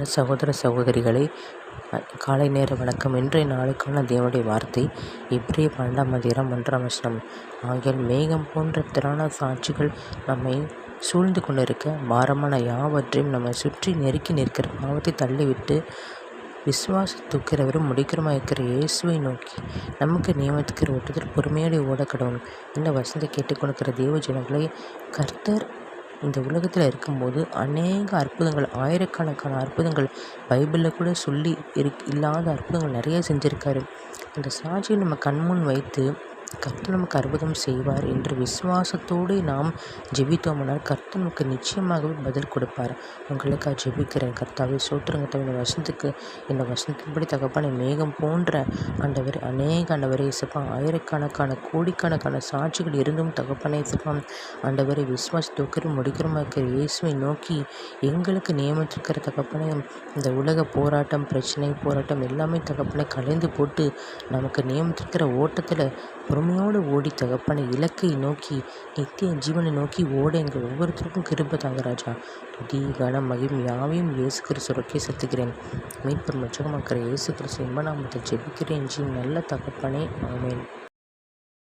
அன்பான சகோதர சகோதரிகளே, காலை நேர வணக்கம். இன்றைய நாளுக்கான தேவனுடைய வார்த்தை எபிரேயர் 12ஆம் அதிகாரம் 1ஆம் வசனம். ஆகியால் மேகம் போன்ற திரளான சாட்சிகள் நம்மை சூழ்ந்து கொண்டிருக்க, பாரமான யாவற்றையும் நம்மை சுற்றி நெருக்கி நிற்கிற பாவத்தை தள்ளிவிட்டு, விசுவாசத்துக்கிறவரும் முடிக்கிறமாக இருக்கிற இயேசுவை நோக்கி நமக்கு நியமித்துக்கிற ஓட்டத்தில் பொறுமையோடு ஓடக்கடவும். இந்த வசனத்தை கேட்டுக்கொண்டிருக்கிற தேவ ஜனங்களை, கர்த்தர் இந்த உலகத்தில் இருக்கும்போது அநேக அற்புதங்கள், ஆயிரக்கணக்கான அற்புதங்கள், பைபிளில் கூட சொல்லி இல்லாத அற்புதங்கள் நிறைய செஞ்சுருக்காரு. அந்த சாட்சியை நம்ம கண்முன் வைத்து கர்த்தர் நமக்கு அற்புதம் செய்வார் என்று விசுவாசத்தோடு நாம் ஜெபித்தோம்னால் கர்த்தர் நமக்கு நிச்சயமாகவே பதில் கொடுப்பார். உங்களுக்காக ஜெபிக்கிறேன். கர்த்தாவே சோத்திரம் கர்த்தாவே, இந்த வசனத்தின்படி தகப்பான மேகம் போன்ற ஆண்டவர் அநேக ஆண்டவரை இசப்பா, ஆயிரக்கணக்கான கோடிக்கணக்கான சாட்சிகள் இருந்தும் தகப்பனை இசப்பா, ஆண்டவரை விசுவாசத்தோக்கிற முடிக்கிறமாக இருக்கிற இயேசுவை நோக்கி எங்களுக்கு நியமித்திருக்கிற தகப்பனை இந்த உலக போராட்டம், பிரச்சனை, போராட்டம் எல்லாமே தகப்பனை கலைந்து போட்டு நமக்கு நியமித்திருக்கிற ஓட்டத்தில் பொறுமையோடு ஓடி தகப்பனை இலக்கை நோக்கி, நித்திய ஜீவனை நோக்கி ஓட எங்கள் ஒவ்வொருத்தருக்கும் கிருபை தாங்க ராஜா. துதி கனம் மகிமை யாவையும் இயேசு கிறிஸ்துவுக்கே செலுத்துகிறேன். மீட்பர் மச்சகமாக்கிற இயேசு கிறிஸ்து நாமத்தை ஜெபிக்கிறேன். நல்ல தகப்பனே, ஆமென்.